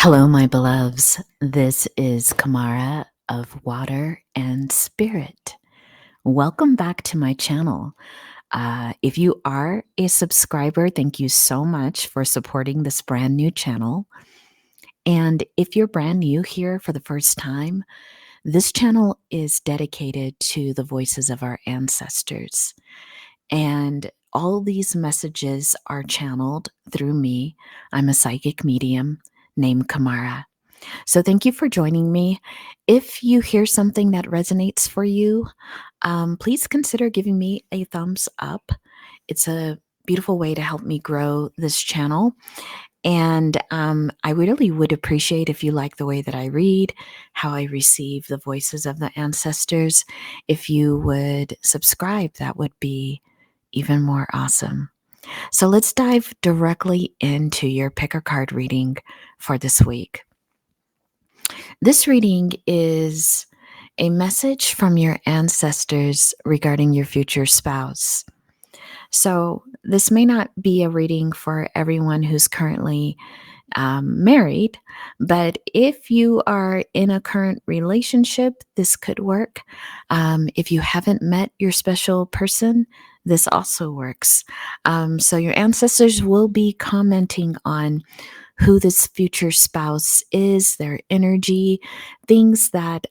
Hello, my beloveds. This is Kamara of Water and Spirit. Welcome back to my channel. If you are a subscriber, thank you so much for supporting this brand new channel. And if you're brand new here for the first time, this channel is dedicated to the voices of our ancestors. And all these messages are channeled through me. I'm a psychic medium named Kamara. So thank you for joining me. If you hear something that resonates for you, please consider giving me a thumbs up. It's a beautiful way to help me grow this channel. And I really would appreciate if you like the way that I read, how I receive the voices of the ancestors. If you would subscribe, that would be even more awesome. So let's dive directly into your pick a card reading for this week. This reading is a message from your ancestors regarding your future spouse. So, this may not be a reading for everyone who's currently married, but if you are in a current relationship, this could work. If you haven't met your special person, this also works. So, your ancestors will be commenting on who this future spouse is, their energy, things that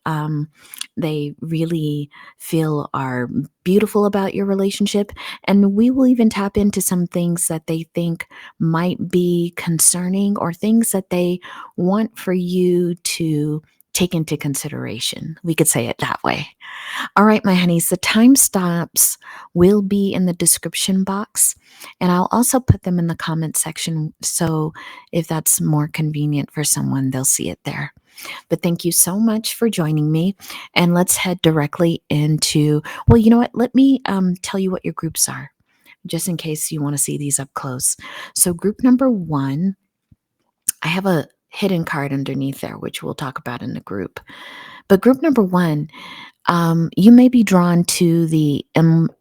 they really feel are beautiful about your relationship. And we will even tap into some things that they think might be concerning or things that they want for you to take into consideration. We could say it that way. All right, my honeys, the timestamps will be in the description box, and I'll also put them in the comment section. So if that's more convenient for someone, they'll see it there. But thank you so much for joining me. And let's head directly into, well, you know what? Let me tell you what your groups are, just in case you want to see these up close. So, group number 1, I have a hidden card underneath there, which we'll talk about in the group. But group number 1, you may be drawn to the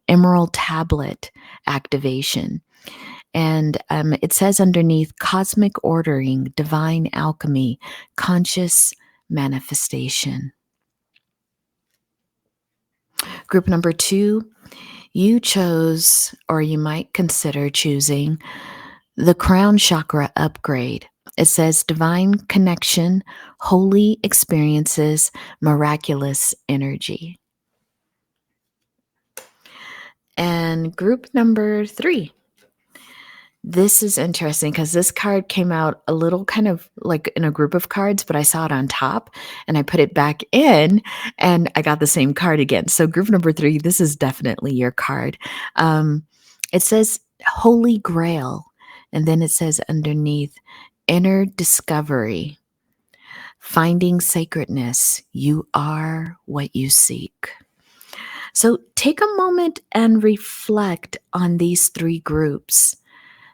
Emerald Tablet activation. And it says underneath cosmic ordering, divine alchemy, conscious manifestation. Group number 2, you chose, or you might consider choosing, the crown chakra upgrade. It says divine connection, holy experiences, miraculous energy. And group number 3. This is interesting because this card came out a little kind of like in a group of cards, but I saw it on top and I put it back in and I got the same card again. So, group number 3, this is definitely your card. It says Holy Grail, and then it says underneath inner discovery, finding sacredness. You are what you seek. So, take a moment and reflect on these 3 groups.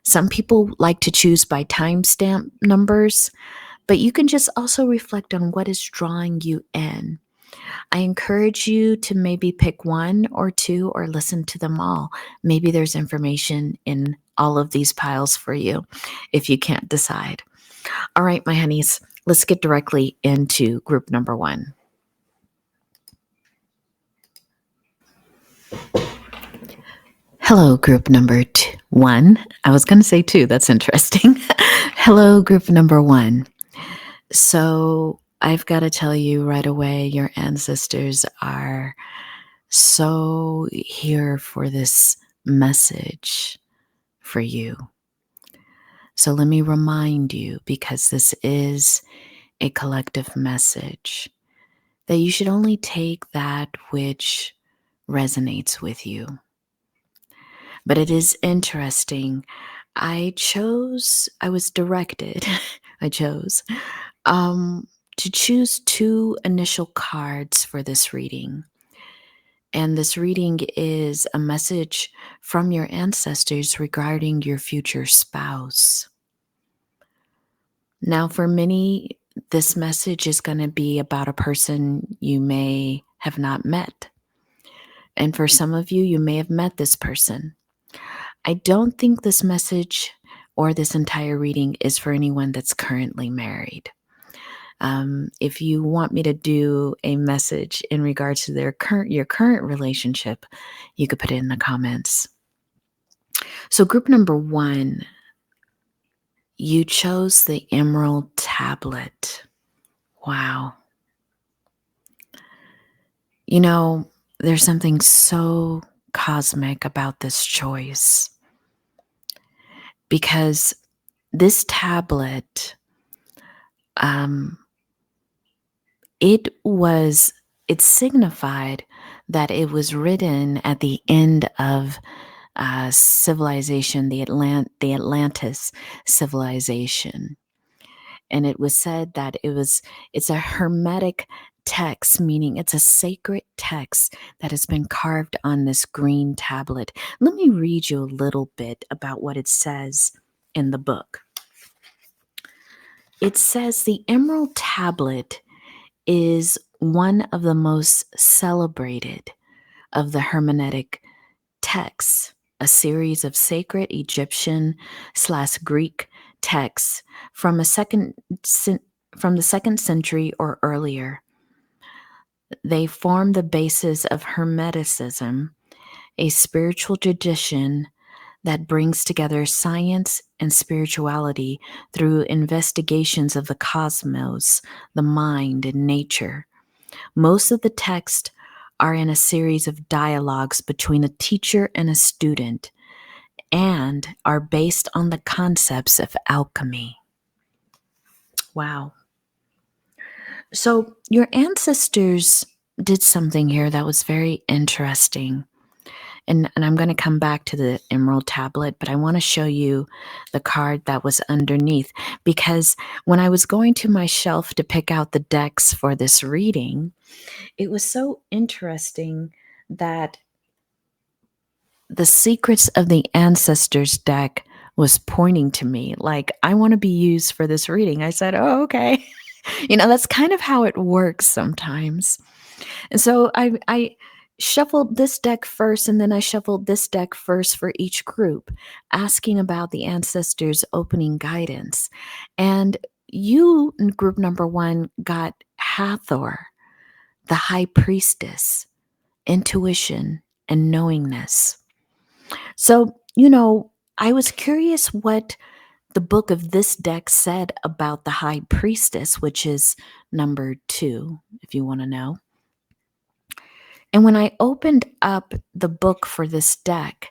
Some people like to choose by timestamp numbers, but you can just also reflect on what is drawing you in. I encourage you to maybe pick 1 or 2 or listen to them all. Maybe there's information in all of these piles for you if you can't decide. All right, my honeys, let's get directly into group number 1. Hello, group number 1. I was going to say 2. That's interesting. Hello, group number 1. So I've got to tell you right away, your ancestors are so here for this message for you. So let me remind you, because this is a collective message, that you should only take that which resonates with you. But it is interesting. I was directed, I chose to choose 2 initial cards for this reading. And this reading is a message from your ancestors regarding your future spouse. Now, for many, this message is going to be about a person you may have not met. And for some of you, you may have met this person. I don't think this message or this entire reading is for anyone that's currently married. If you want me to do a message in regards to your current relationship, you could put it in the comments. So group number 1, you chose the emerald tablet. Wow. You know, there's something so cosmic about this choice, because this tablet, um, it signified that it was written at the end of civilization, the Atlantis civilization. And it was said that it's a hermetic text, meaning it's a sacred text that has been carved on this green tablet. Let me read you a little bit about what it says in the book. It says the emerald tablet is one of the most celebrated of the hermeneutic texts, a series of sacred Egyptian/Greek texts from from the 2nd century or earlier. They form the basis of Hermeticism, a spiritual tradition that brings together science and spirituality through investigations of the cosmos, the mind, and nature. Most of the texts are in a series of dialogues between a teacher and a student, and are based on the concepts of alchemy. Wow. So your ancestors did something here that was very interesting. And I'm going to come back to the emerald tablet, but I want to show you the card that was underneath, because when I was going to my shelf to pick out the decks for this reading, it was so interesting that the secrets of the ancestors deck was pointing to me like, I want to be used for this reading. I said, oh, okay. That's kind of how it works sometimes. And so I shuffled this deck first, and then I shuffled this deck first for each group, asking about the ancestors' opening guidance. And you, in group number 1, got Hathor, the high priestess, intuition, and knowingness. So, I was curious what the book of this deck said about the high priestess, which is number 2, if you want to know. And when I opened up the book for this deck,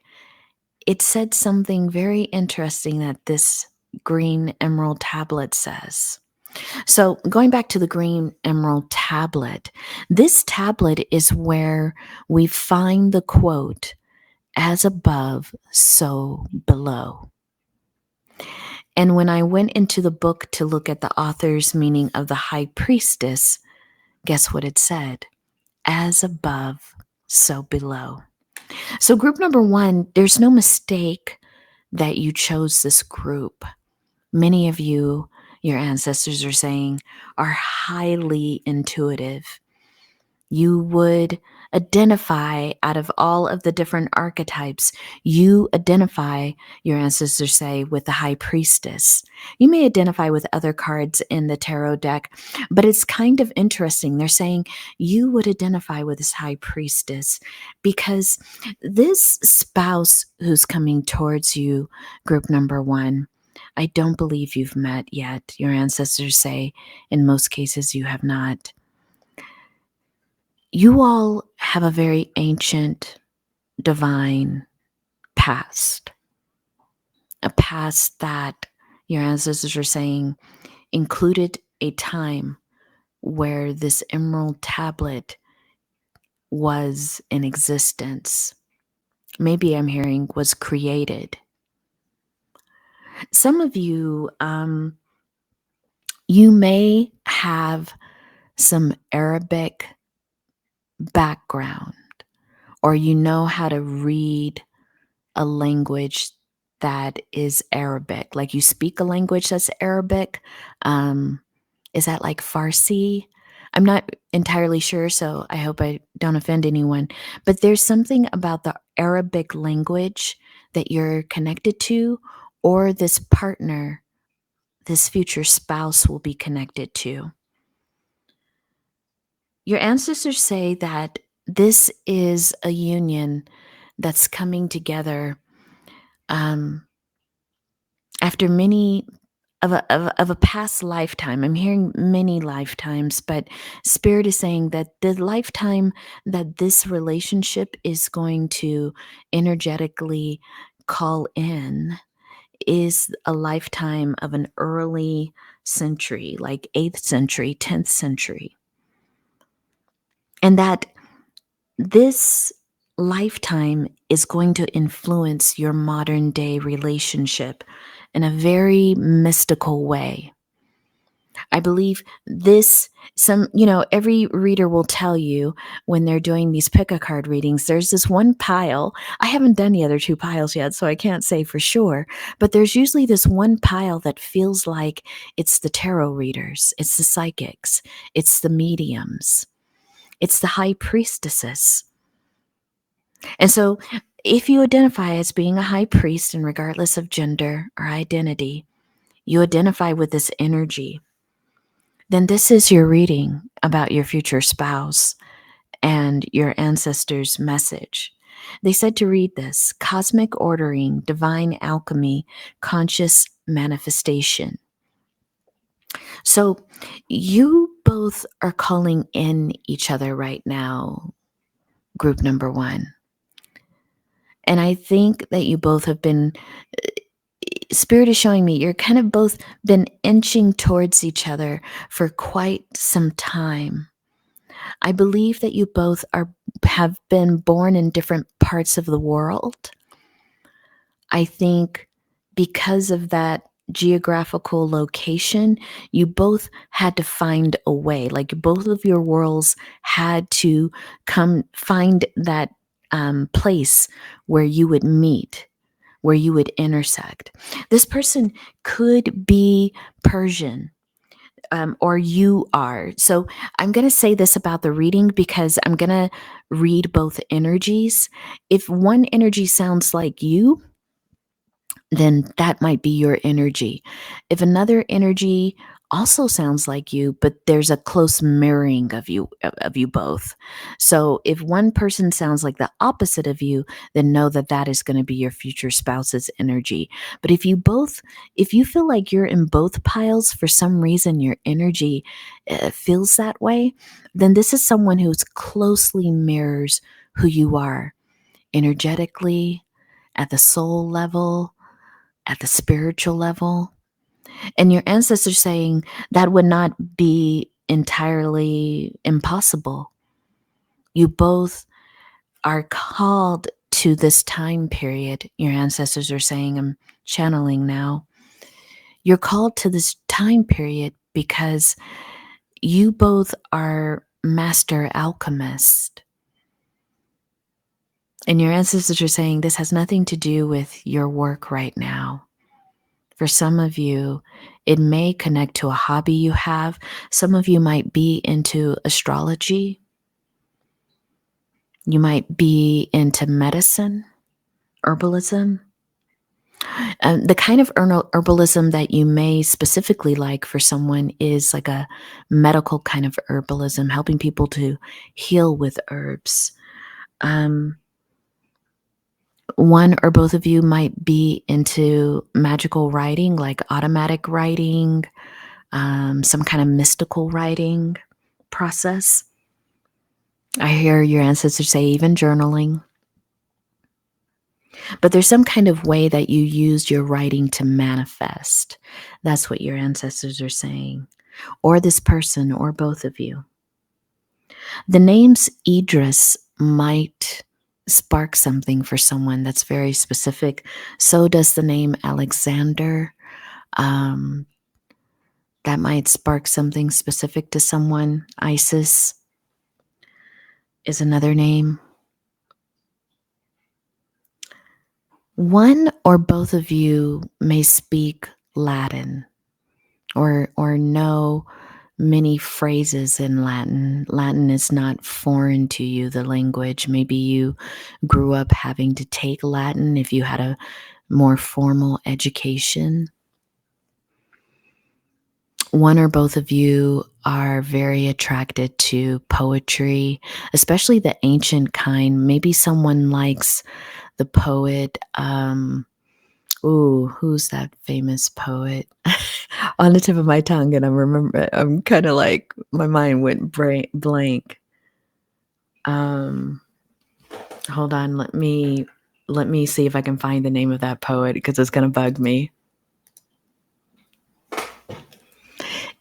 it said something very interesting that this green emerald tablet says. So going back to the green emerald tablet, this tablet is where we find the quote, "As above, so below." And when I went into the book to look at the author's meaning of the high priestess, guess what it said? As above, so below. So group number 1, there's no mistake that you chose this group. Many of you, your ancestors are saying, are highly intuitive. You would identify, out of all of the different archetypes, you identify, your ancestors say, with the high priestess. You may identify with other cards in the tarot deck, but it's kind of interesting. They're saying you would identify with this high priestess because this spouse who's coming towards you, group number 1, I don't believe you've met yet. Your ancestors say in most cases you have not. You all have a very ancient, divine past, a past that your ancestors are saying included a time where this emerald tablet was in existence. Maybe I'm hearing was created. Some of you, you may have some Arabic background, or you know how to read a language that is Arabic, like you speak a language that's Arabic. Is that like Farsi? I'm not entirely sure, so I hope I don't offend anyone. But there's something about the Arabic language that you're connected to, or this partner, this future spouse will be connected to. Your ancestors say that this is a union that's coming together um, after many of a past lifetime. I'm hearing many lifetimes, but Spirit is saying that the lifetime that this relationship is going to energetically call in is a lifetime of an early century, like 8th century, 10th century. And that this lifetime is going to influence your modern day relationship in a very mystical way. I believe this, every reader will tell you when they're doing these pick a card readings, there's this one pile. I haven't done the other two piles yet, so I can't say for sure, but there's usually this one pile that feels like it's the tarot readers, it's the psychics, it's the mediums, it's the high priestesses. And so if you identify as being a high priest, and regardless of gender or identity, you identify with this energy, then this is your reading about your future spouse and your ancestors' message. They said to read this: cosmic ordering, divine alchemy, conscious manifestation. So you both are calling in each other right now, group number one. And I think that you both have been, Spirit is showing me you're kind of both been inching towards each other for quite some time. I believe that you both have been born in different parts of the world. I think because of that geographical location, you both had to find a way. Like both of your worlds had to come find that place where you would meet, where you would intersect. This person could be Persian. Or you are. So I'm going to say this about the reading because I'm going to read both energies. If one energy sounds like you, then that might be your energy. If another energy also sounds like you, but there's a close mirroring of you both. So if one person sounds like the opposite of you, then know that that is going to be your future spouse's energy. But if you feel like you're in both piles for some reason, your energy feels that way, then this is someone who closely mirrors who you are energetically, at the soul level, at the spiritual level. And your ancestors saying that would not be entirely impossible. You both are called to this time period. Your ancestors are saying, I'm channeling now. You're called to this time period because you both are master alchemists. And your ancestors are saying this has nothing to do with your work right now. For some of you, it may connect to a hobby you have. Some of you might be into astrology. You might be into medicine, herbalism. The kind of herbalism that you may specifically like for someone is like a medical kind of herbalism, helping people to heal with herbs. One or both of you might be into magical writing, like automatic writing, some kind of mystical writing process. I hear your ancestors say even journaling. But there's some kind of way that you use your writing to manifest. That's what your ancestors are saying. Or this person, or both of you. The names Idris might spark something for someone that's very specific. So does the name Alexander. That might spark something specific to someone. Isis is another name. One or both of you may speak Latin or know many phrases in Latin. Latin is not foreign to you, the language. Maybe you grew up having to take Latin if you had a more formal education. one or both of you are very attracted to poetry, especially the ancient kind. Maybe someone likes the poet. Who's that famous poet? On the tip of my tongue, and I'm kind of like my mind went blank. Hold on, let me see if I can find the name of that poet because it's gonna bug me.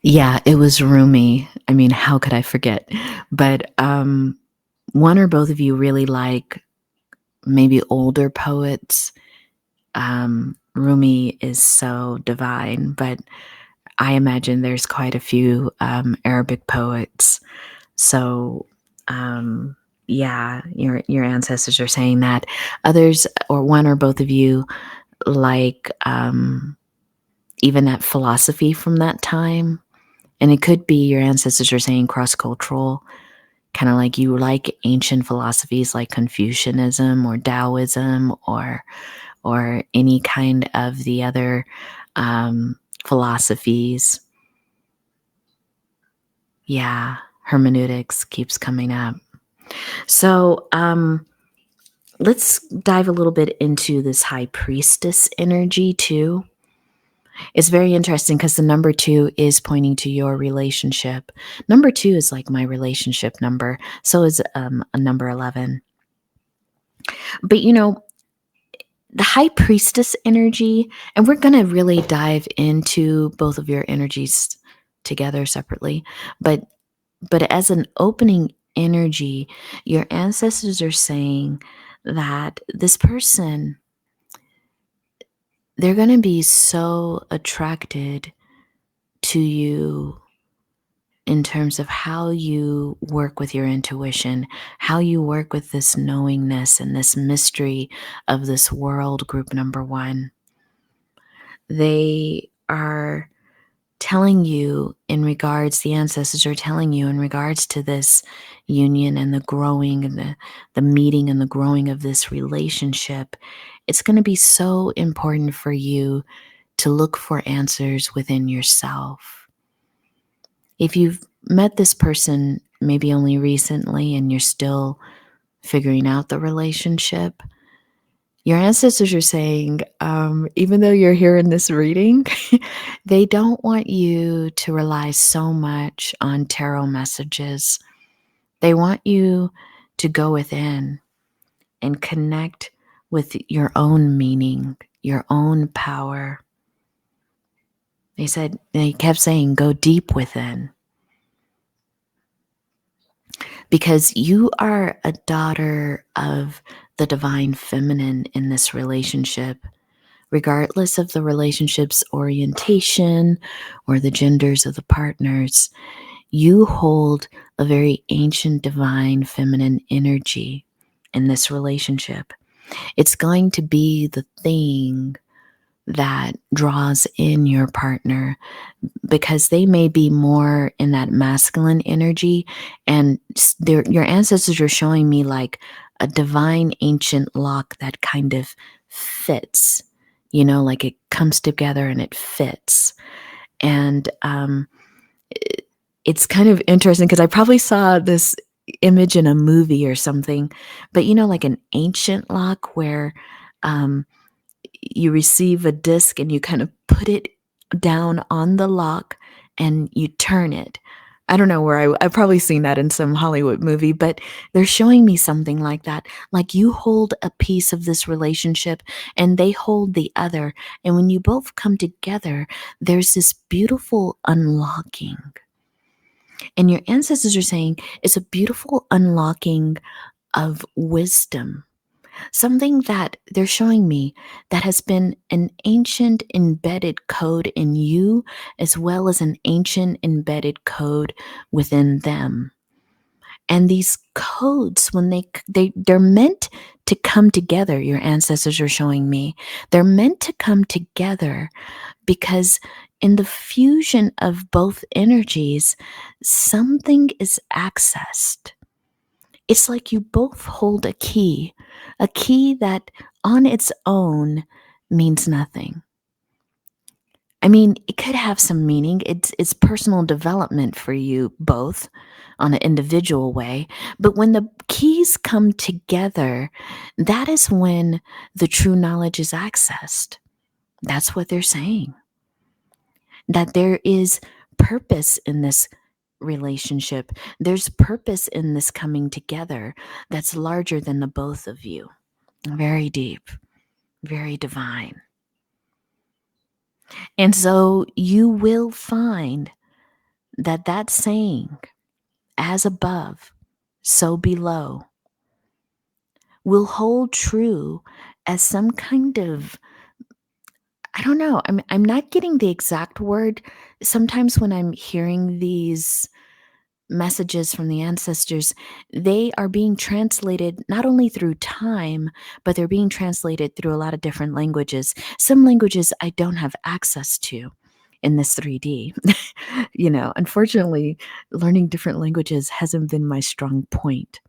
Yeah, it was Rumi. I mean, how could I forget? But one or both of you really like maybe older poets. Rumi is so divine, but I imagine there's quite a few Arabic poets. So, yeah, your ancestors are saying that. Others, or one or both of you, like even that philosophy from that time. And it could be your ancestors are saying cross cultural, kind of like you like ancient philosophies like Confucianism or Taoism or any kind of the other philosophies. Yeah, hermeneutics keeps coming up. So let's dive a little bit into this high priestess energy too. It's very interesting because the number 2 is pointing to your relationship. Number 2 is like my relationship number. So is a number 11. But the high priestess energy, and we're going to really dive into both of your energies together separately, but as an opening energy, your ancestors are saying that this person, they're going to be so attracted to you in terms of how you work with your intuition, how you work with this knowingness and this mystery of this world, group number 1. They are telling you the ancestors are telling you in regards to this union and the growing and the meeting and the growing of this relationship, it's going to be so important for you to look for answers within yourself. If you've met this person maybe only recently and you're still figuring out the relationship, your ancestors are saying, even though you're here in this reading, they don't want you to rely so much on tarot messages. They want you to go within and connect with your own meaning, your own power. They kept saying, go deep within. Because you are a daughter of the divine feminine in this relationship, regardless of the relationship's orientation or the genders of the partners. You hold a very ancient divine feminine energy in this relationship. It's going to be the thing that draws in your partner because they may be more in that masculine energy, and your ancestors are showing me like a divine ancient lock that kind of fits, like it comes together and it fits. And it's kind of interesting because I probably saw this image in a movie or something, but like an ancient lock where you receive a disc and you kind of put it down on the lock and you turn it. I don't know where I've probably seen that in some Hollywood movie, but they're showing me something like that. Like you hold a piece of this relationship and they hold the other. And when you both come together, there's this beautiful unlocking. And your ancestors are saying it's a beautiful unlocking of wisdom. Something that they're showing me that has been an ancient embedded code in you, as well as an ancient embedded code within them. And these codes, when they're meant to come together, your ancestors are showing me, they're meant to come together because in the fusion of both energies, something is accessed. It's like you both hold a key that on its own means nothing. I mean, it could have some meaning. It's personal development for you both on an individual way. But when the keys come together, that is when the true knowledge is accessed. That's what they're saying. That there is purpose in this relationship. There's purpose in this coming together that's larger than the both of you. Very deep, very divine. And so you will find that that saying, as above, so below, will hold true as some kind of, I don't know, I'm not getting the exact word. Sometimes when I'm hearing these messages from the ancestors, they are being translated not only through time, but they're being translated through a lot of different languages. Some languages I don't have access to in this 3D. Unfortunately, learning different languages hasn't been my strong point.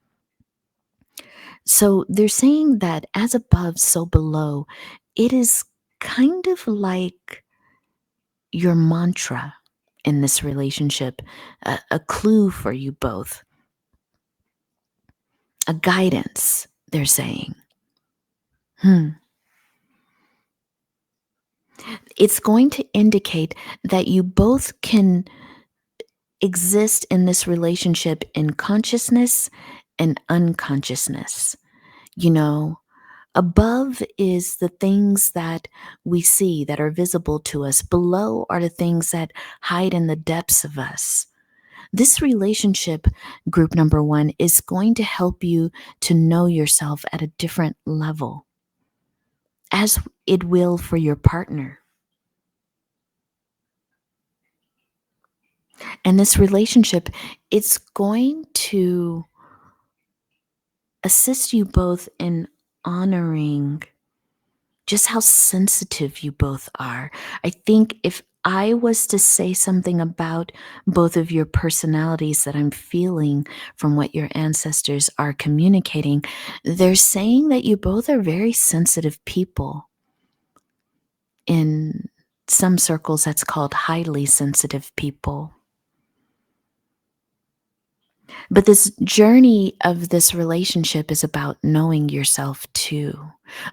So they're saying that as above, so below, it is kind of like your mantra in this relationship, a clue for you both, a guidance, they're saying. It's going to indicate that you both can exist in this relationship in consciousness and unconsciousness. Above is the things that we see that are visible to us. Below are the things that hide in the depths of us. This relationship, group number 1, is going to help you to know yourself at a different level, as it will for your partner. And this relationship, it's going to assist you both in honoring just how sensitive you both are. I think if I was to say something about both of your personalities that I'm feeling from what your ancestors are communicating, they're saying that you both are very sensitive people. In some circles, that's called highly sensitive people. But this journey of this relationship is about knowing yourself too.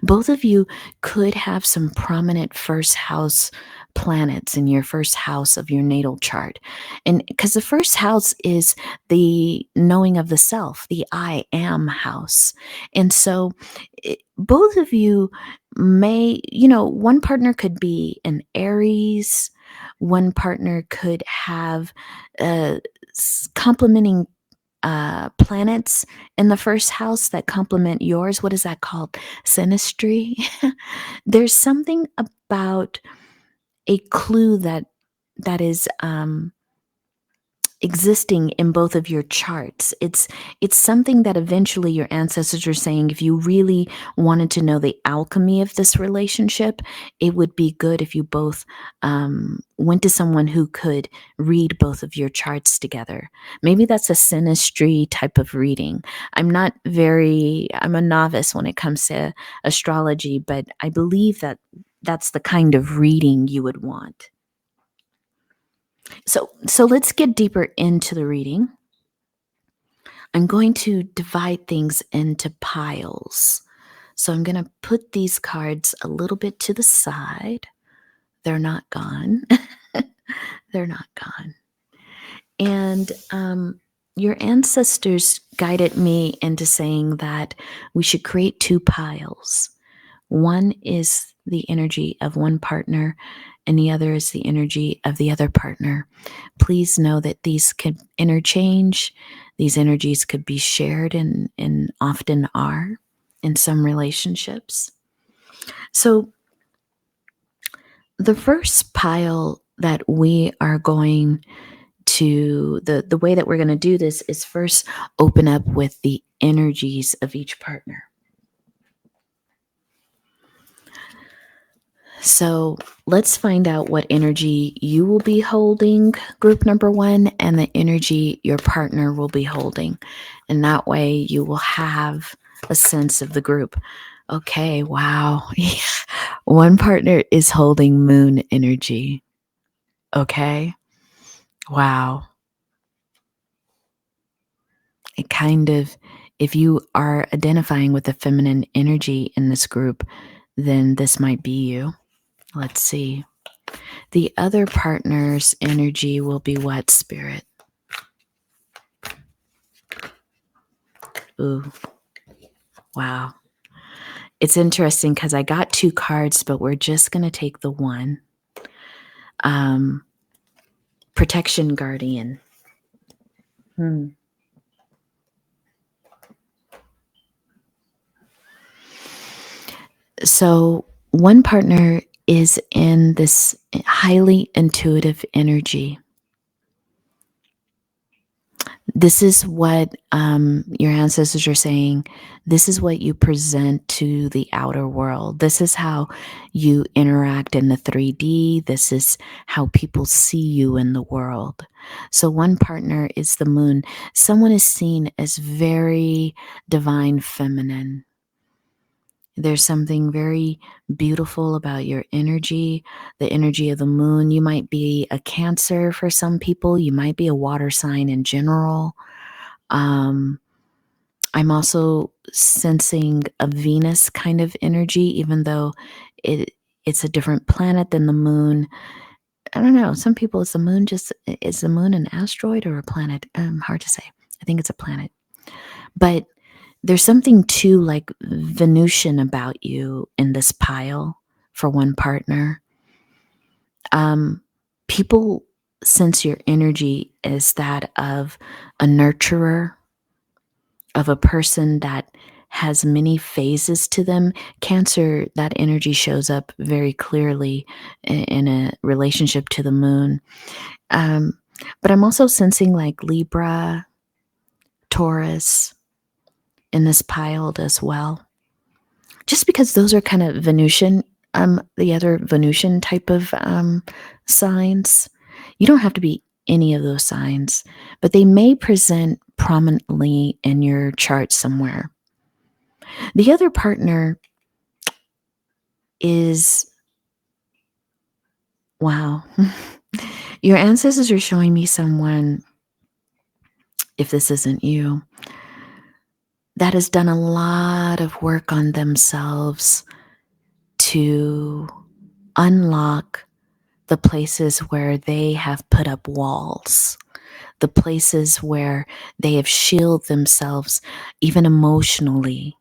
Both of you could have some prominent first house planets in your first house of your natal chart. And because the first house is the knowing of the self, the I am house. And so both of you may, one partner could be an Aries, one partner could have complementing planets in the first house that complement yours. What is that called? Synastry. There's something about a clue that is existing in both of your charts. It's something that eventually your ancestors are saying, if you really wanted to know the alchemy of this relationship, it would be good if you both went to someone who could read both of your charts together. Maybe that's a synastry type of reading. I'm a novice when it comes to astrology, but I believe that that's the kind of reading you would want. So let's get deeper into the reading. I'm going to divide things into piles. So I'm going to put these cards a little bit to the side. They're not gone. They're not gone. And your ancestors guided me into saying that we should create 2 piles. One is the energy of one partner, and the other is the energy of the other partner. Please know that these could interchange. These energies could be shared and often are in some relationships. So the first pile that we are going to, the way that we're going to do this is first open up with the energies of each partner. So let's find out what energy you will be holding, group number 1, and the energy your partner will be holding. And that way you will have a sense of the group. Okay, wow. One partner is holding moon energy. Okay. Wow. It kind of, if you are identifying with the feminine energy in this group, then this might be you. Let's see. The other partner's energy will be what, Spirit? Ooh, wow. It's interesting because I got 2 cards, but we're just going to take the one. Protection Guardian. So one partner is in this highly intuitive energy. This is what your ancestors are saying. This is what you present to the outer world. This is how you interact in the 3D. This is how people see you in the world. So, one partner is the moon. Someone is seen as very divine feminine. There's something very beautiful about your energy, the energy of the moon. You might be a Cancer for some people, you might be a water sign in general. Um, I'm also sensing a Venus kind of energy, even though it's a different planet than the moon. I don't know. Some people, is the moon an asteroid or a planet? Hard to say. I think it's a planet. But there's something too like Venusian about you in this pile for one partner. People sense your energy as that of a nurturer, of a person that has many phases to them. Cancer, that energy shows up very clearly in a relationship to the moon. But I'm also sensing like Libra, Taurus in this piled as well. Just because those are kind of Venusian, the other Venusian type of signs. You don't have to be any of those signs, but they may present prominently in your chart somewhere. The other partner is, wow. Your ancestors are showing me someone, if this isn't you, that has done a lot of work on themselves to unlock the places where they have put up walls, the places where they have shielded themselves, even emotionally.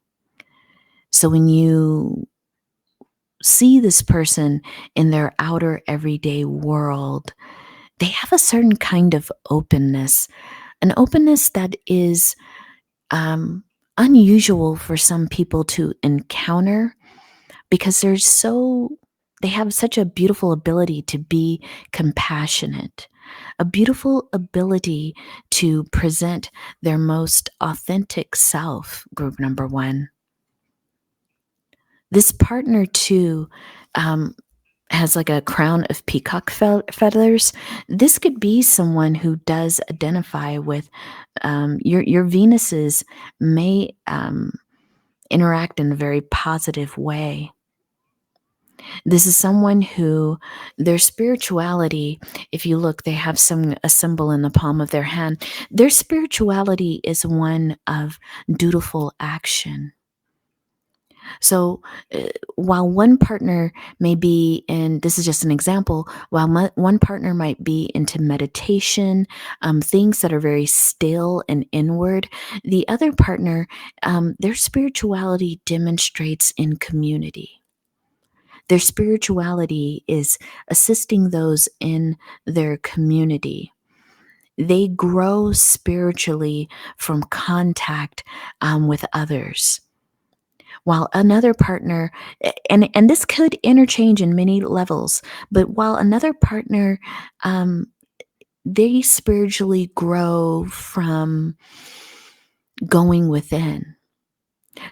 So when you see this person in their outer everyday world, they have a certain kind of openness, an openness that is unusual for some people to encounter because they have such a beautiful ability to be compassionate, a beautiful ability to present their most authentic self, group number one. This partner, too, has like a crown of peacock feathers. This could be someone who does identify with your Venuses may interact in a very positive way. This is someone who their spirituality, if you look, they have a symbol in the palm of their hand. Their spirituality is one of dutiful action. So while one partner may be in, this is just an example, while one partner might be into meditation, things that are very still and inward, the other partner, their spirituality demonstrates in community. Their spirituality is assisting those in their community. They grow spiritually from contact with others. While another partner, and this could interchange in many levels, but while another partner, they spiritually grow from going within.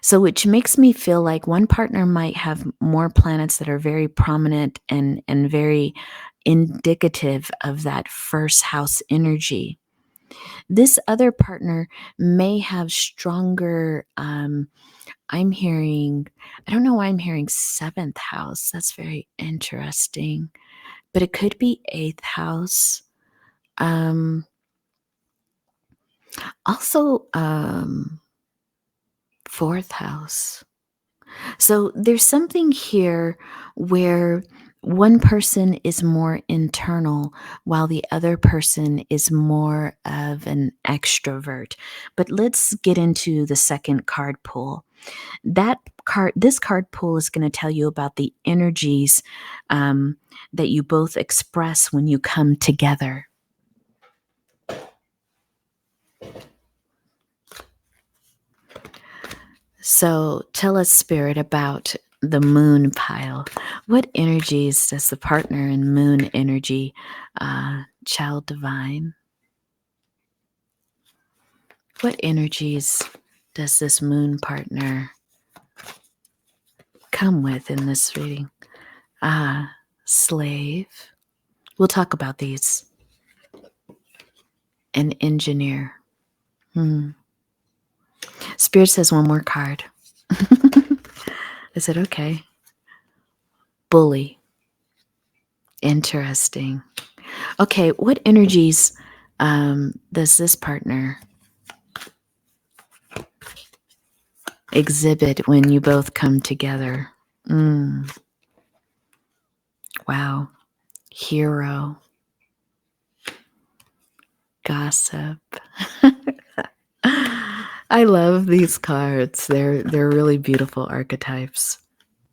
So, which makes me feel like one partner might have more planets that are very prominent and very indicative of that first house energy. This other partner may have stronger, I'm hearing, I don't know why I'm hearing seventh house. That's very interesting. but it could be 8th house. Also, 4th house. So there's something here where one person is more internal while the other person is more of an extrovert. But let's get into the second card pool. This card pool is going to tell you about the energies um, that you both express when you come together. So tell us, Spirit, about the moon pile. What energies does the partner in moon energy, child divine? What energies does this moon partner come with in this reading? Slave. We'll talk about these. An engineer. Spirit says one more card. Is it okay? Bully. Interesting. Okay, what energies does this partner exhibit when you both come together? Wow. Hero. Gossip. I love these cards. They're really beautiful archetypes.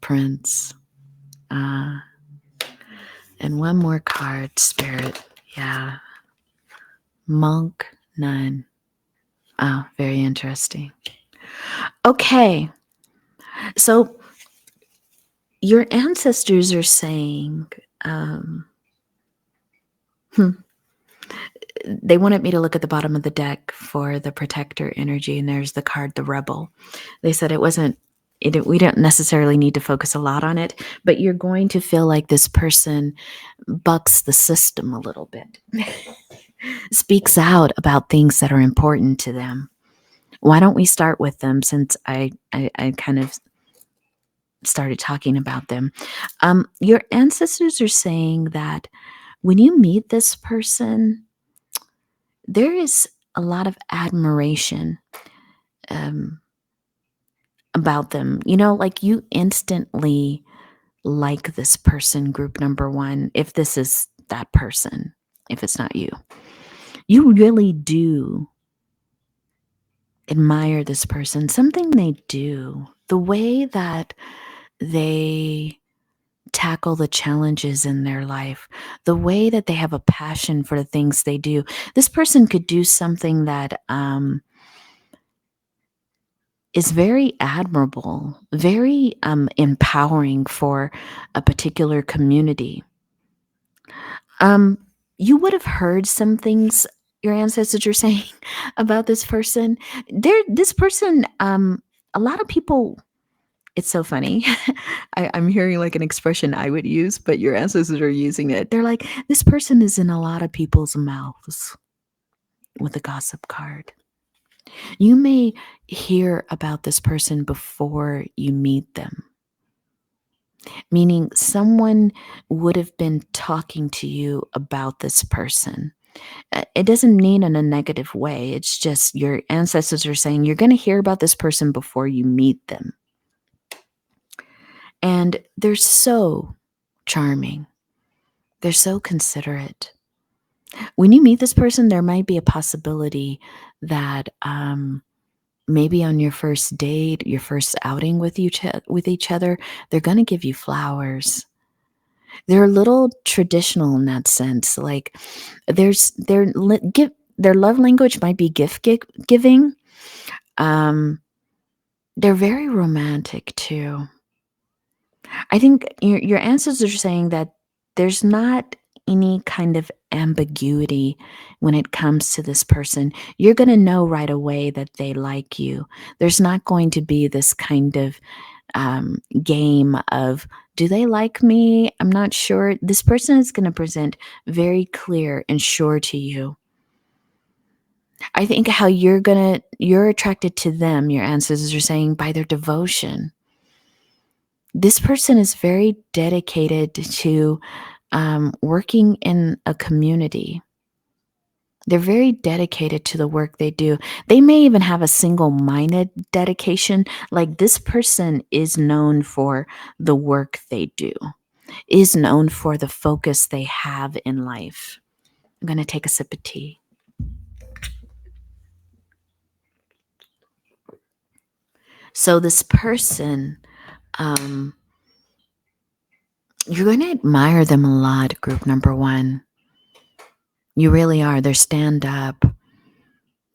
Prince. And one more card, Spirit. Yeah. Monk, nun. Oh, very interesting. Okay. So your ancestors are saying, they wanted me to look at the bottom of the deck for the protector energy, and there's the card, the rebel. They said we don't necessarily need to focus a lot on it, but you're going to feel like this person bucks the system a little bit, speaks out about things that are important to them. Why don't we start with them, since I kind of started talking about them? Your ancestors are saying that when you meet this person, there is a lot of admiration about them. Like you instantly like this person, group number one, if this is that person, if it's not you. You really do admire this person, something they do, the way that they tackle the challenges in their life, the way that they have a passion for the things they do. This person could do something that is very admirable, very empowering for a particular community. You would have heard some things your ancestors are saying about this person. This person, a lot of people, it's so funny. I'm hearing like an expression I would use, but your ancestors are using it. They're like, this person is in a lot of people's mouths with a gossip card. You may hear about this person before you meet them, meaning someone would have been talking to you about this person. It doesn't mean in a negative way. It's just your ancestors are saying you're going to hear about this person before you meet them. And they're so charming. They're so considerate. When you meet this person, there might be a possibility that maybe on your first date, your first outing with each other, they're going to give you flowers. They're a little traditional in that sense. Like their love language might be gift giving. They're very romantic too. I think your ancestors are saying that there's not any kind of ambiguity when it comes to this person. You're going to know right away that they like you. There's not going to be this kind of game of, do they like me? I'm not sure. This person is going to present very clear and sure to you. I think how you're attracted to them, your ancestors are saying, by their devotion. This person is very dedicated to working in a community. They're very dedicated to the work they do. They may even have a single-minded dedication. Like this person is known for the work they do, is known for the focus they have in life. I'm going to take a sip of tea. So this person, you're going to admire them a lot, group number one. You really are. They're stand up.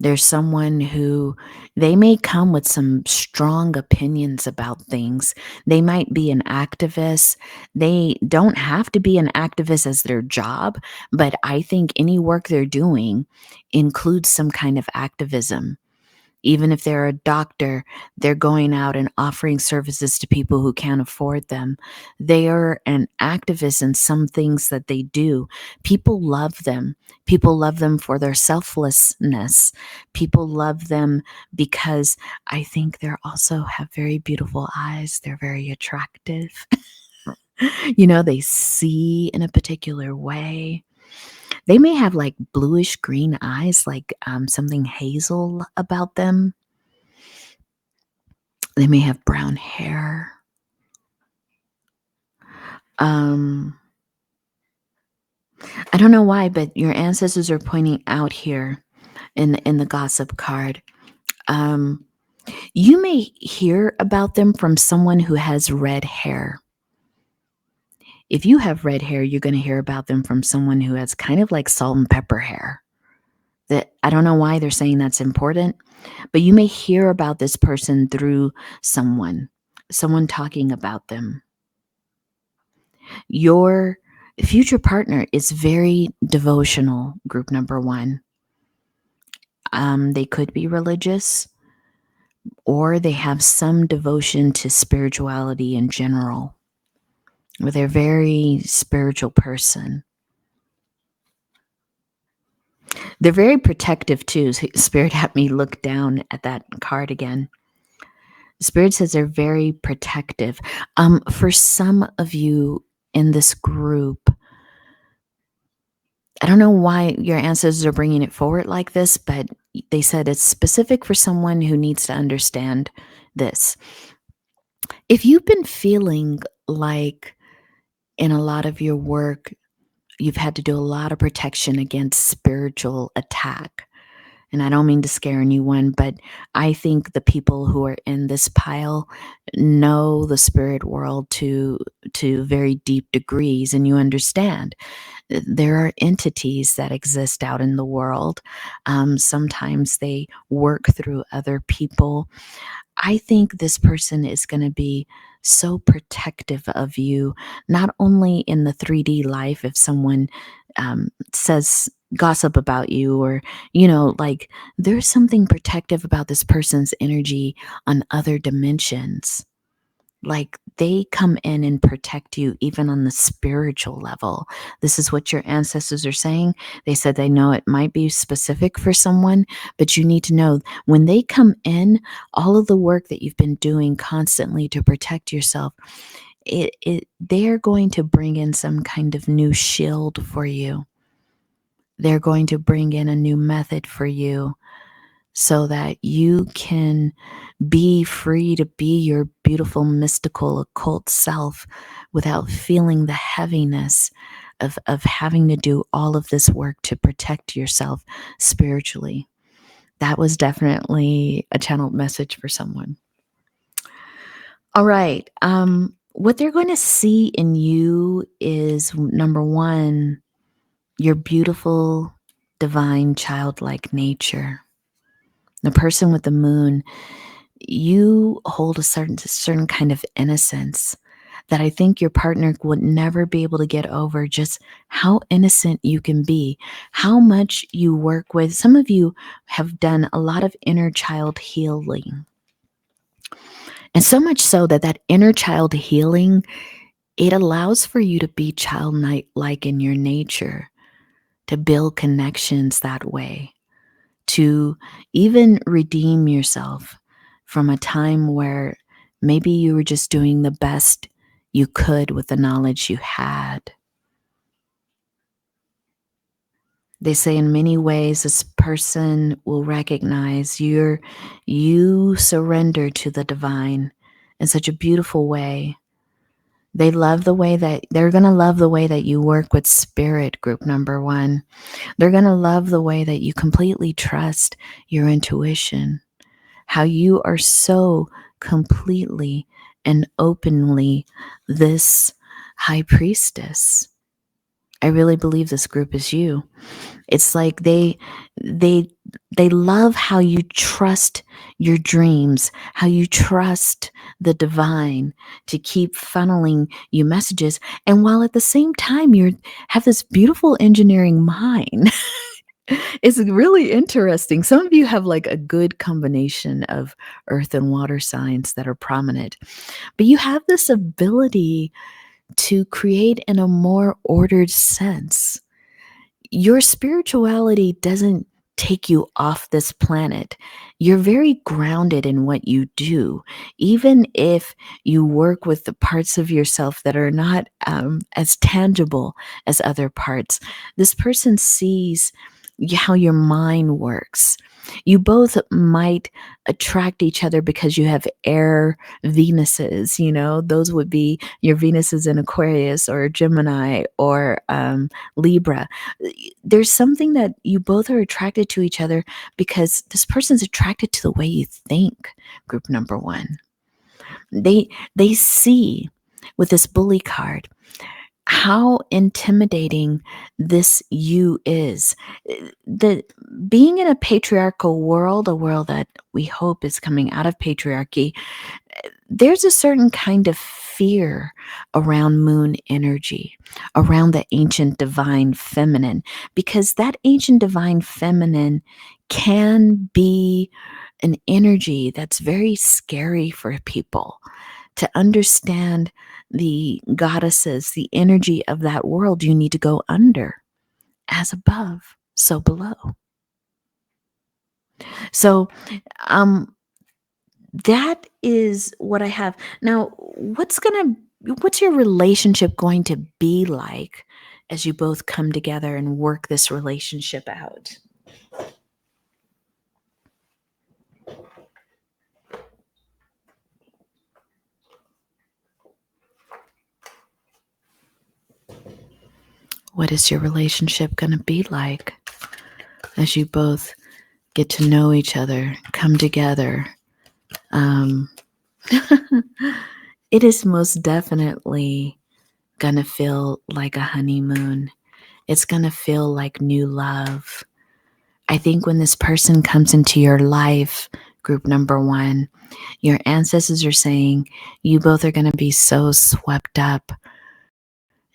There's someone who they may come with some strong opinions about things. They might be an activist. They don't have to be an activist as their job, but I think any work they're doing includes some kind of activism. Even if they're a doctor, they're going out and offering services to people who can't afford them. They are an activist in some things that they do. People love them. People love them for their selflessness. People love them because I think they also have very beautiful eyes. They're very attractive. They see in a particular way. They may have like bluish green eyes, like something hazel about them. They may have brown hair. I don't know why, but your ancestors are pointing out here in the gossip card. You may hear about them from someone who has red hair. If you have red hair, you're going to hear about them from someone who has kind of like salt and pepper hair. That I don't know why they're saying that's important, but you may hear about this person through someone talking about them. Your future partner is very devotional, group number one. They could be religious, or they have some devotion to spirituality in general, or they're a very spiritual person. They're very protective too. Spirit had me look down at that card again. Spirit says they're very protective. For some of you in this group, I don't know why your ancestors are bringing it forward like this, but they said it's specific for someone who needs to understand this. If you've been feeling like in a lot of your work, you've had to do a lot of protection against spiritual attack, and I don't mean to scare anyone, but I think the people who are in this pile know the spirit world to very deep degrees, and you understand there are entities that exist out in the world. Sometimes they work through other people. I think this person is going to be so protective of you, not only in the 3D life, if someone says gossip about you, or, like there's something protective about this person's energy on other dimensions. Like they come in and protect you even on the spiritual level. This is what your ancestors are saying. They said they know it might be specific for someone, but you need to know when they come in, all of the work that you've been doing constantly to protect yourself, they're going to bring in some kind of new shield for you. They're going to bring in a new method for you so that you can be free to be your beautiful, mystical, occult self without feeling the heaviness of having to do all of this work to protect yourself spiritually. That was definitely a channeled message for someone. All right. What they're going to see in you is, number one, your beautiful, divine, childlike nature. The person with the moon, you hold a certain kind of innocence that I think your partner would never be able to get over, just how innocent you can be, how much you work with. Some of you have done a lot of inner child healing. And so much so that inner child healing, it allows for you to be childlike in your nature, to build connections that way, to even redeem yourself from a time where maybe you were just doing the best you could with the knowledge you had. They say in many ways this person will recognize you surrender to the divine in such a beautiful way. They're going to love the way that you work with spirit, group number 1. They're going to love the way that you completely trust your intuition, how you are so completely and openly this high priestess. I really believe this group is you. It's like they they love how you trust your dreams, how you trust the divine to keep funneling you messages, and while at the same time you have this beautiful engineering mind. It's really interesting. Some of you have like a good combination of earth and water signs that are prominent, but you have this ability to create in a more ordered sense. Your spirituality doesn't take you off this planet. You're very grounded in what you do, even if you work with the parts of yourself that are not as tangible as other parts. This person sees how your mind works. You both might attract each other because you have air Venuses, those would be your Venuses in Aquarius or Gemini or Libra. There's something that you both are attracted to each other because this person's attracted to the way you think, group number 1. They see with this bully card how intimidating this you is. The being in a patriarchal world, a world that we hope is coming out of patriarchy, there's a certain kind of fear around moon energy, around the ancient divine feminine, because that ancient divine feminine can be an energy that's very scary for people. To understand the goddesses, the energy of that world, you need to go under. As above, so below. So, that is what I have. Now, what's your relationship going to be like as you both come together and work this relationship out? What is your relationship going to be like as you both get to know each other, come together? It is most definitely going to feel like a honeymoon. It's going to feel like new love. I think when this person comes into your life, group number 1, your ancestors are saying you both are going to be so swept up.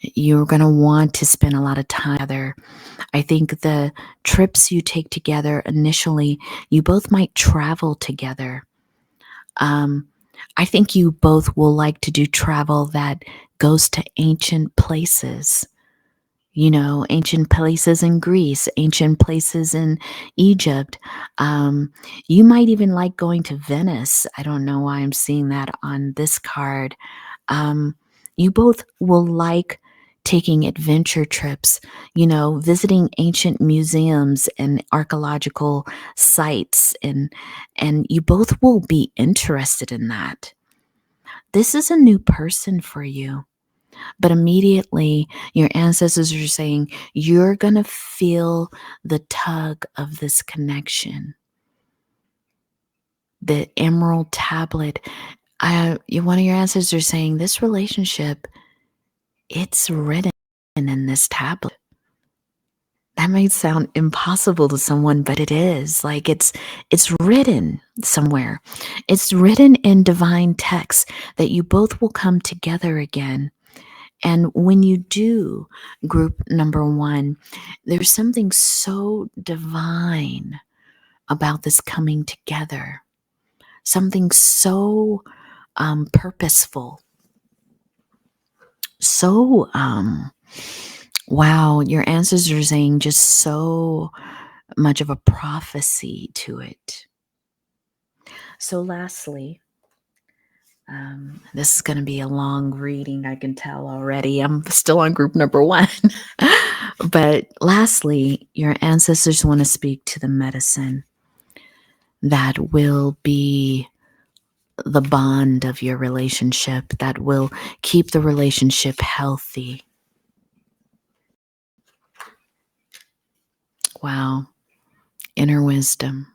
You're going to want to spend a lot of time together. I think the trips you take together initially, you both might travel together. I think you both will like to do travel that goes to ancient places. Ancient places in Greece, ancient places in Egypt. You might even like going to Venice. I don't know why I'm seeing that on this card. You both will like taking adventure trips, visiting ancient museums and archaeological sites, and you both will be interested in that. This is a new person for you. But immediately, your ancestors are saying you're going to feel the tug of this connection. The emerald tablet. One of your ancestors are saying this relationship, it's written in this tablet. That might sound impossible to someone, but it is. Like it's written somewhere. It's written in divine text that you both will come together again. And when you do, group number 1, there's something so divine about this coming together, something so purposeful, so, wow, your ancestors are saying just so much of a prophecy to it. So lastly, This is going to be a long reading, I can tell already. I'm still on group number 1. But lastly, your ancestors want to speak to the medicine that will be the bond of your relationship, that will keep the relationship healthy. Wow. Inner wisdom.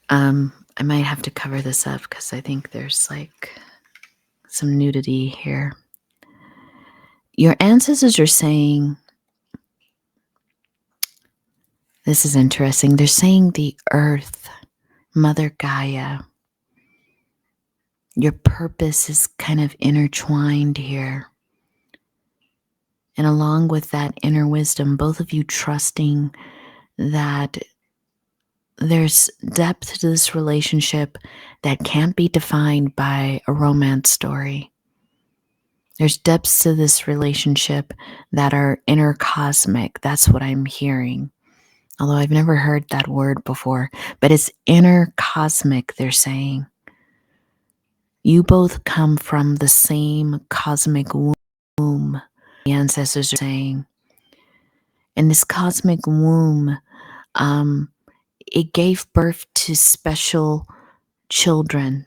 I might have to cover this up because I think there's like some nudity here. Your ancestors are saying, this is interesting. They're saying the earth, Mother Gaia, your purpose is kind of intertwined here. And along with that inner wisdom, both of you trusting that there's depth to this relationship that can't be defined by a romance story. There's depths to this relationship that are intercosmic. That's what I'm hearing. Although I've never heard that word before, but it's intercosmic, they're saying. You both come from the same cosmic womb, the ancestors are saying. And this cosmic womb, it gave birth to special children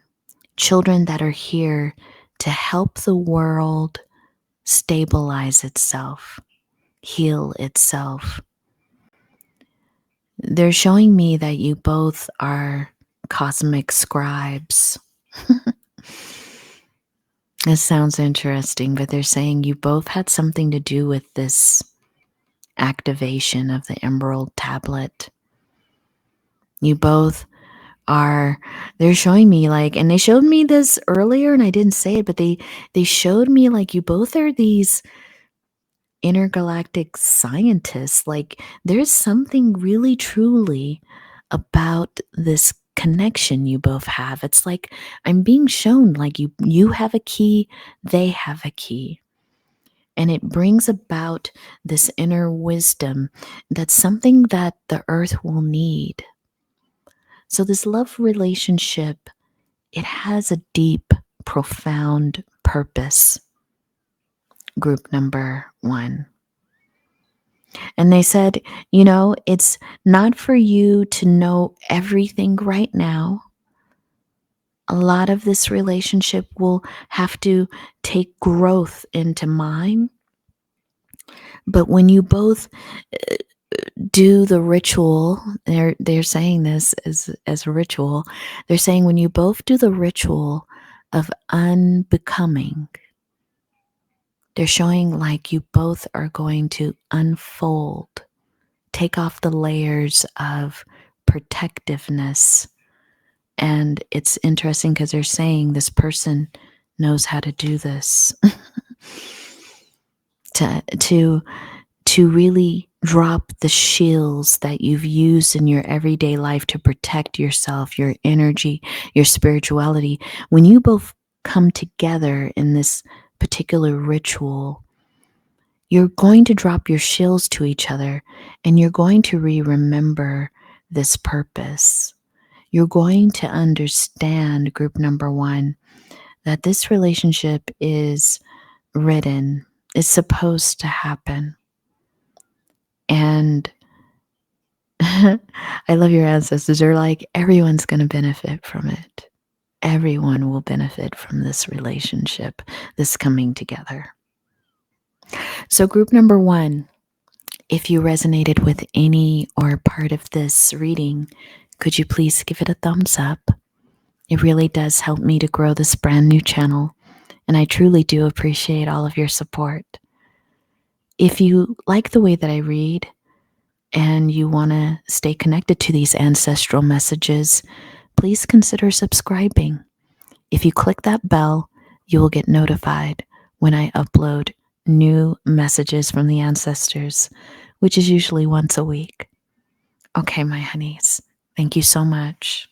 that are here to help the world stabilize itself, heal itself. They're showing me that you both are cosmic scribes. This sounds interesting, but they're saying you both had something to do with this activation of the Emerald Tablet. You both are, they're showing me like, and they showed me this earlier and I didn't say it, but they showed me like you both are these intergalactic scientists. Like there's something really truly about this connection you both have. It's like I'm being shown like you have a key, they have a key. And it brings about this inner wisdom that's something that the earth will need. So this love relationship, it has a deep, profound purpose. Group number 1. And they said, it's not for you to know everything right now. A lot of this relationship will have to take growth into mine. But when you both do the ritual, they're saying this as a ritual. They're saying when you both do the ritual of unbecoming, they're showing like you both are going to unfold, take off the layers of protectiveness. And it's interesting because they're saying this person knows how to do this. to really drop the shields that you've used in your everyday life to protect yourself, your energy, your spirituality. When you both come together in this particular ritual, you're going to drop your shields to each other and you're going to remember this purpose. You're going to understand, group number 1, that this relationship is written, is supposed to happen. And I love your ancestors. They're like, everyone's going to benefit from it. Everyone will benefit from this relationship, this coming together. So group number 1, if you resonated with any or part of this reading, could you please give it a thumbs up? It really does help me to grow this brand new channel, and I truly do appreciate all of your support. If you like the way that I read and you want to stay connected to these ancestral messages, please consider subscribing. If you click that bell, you will get notified when I upload new messages from the ancestors, which is usually once a week. Okay, my honeys, thank you so much.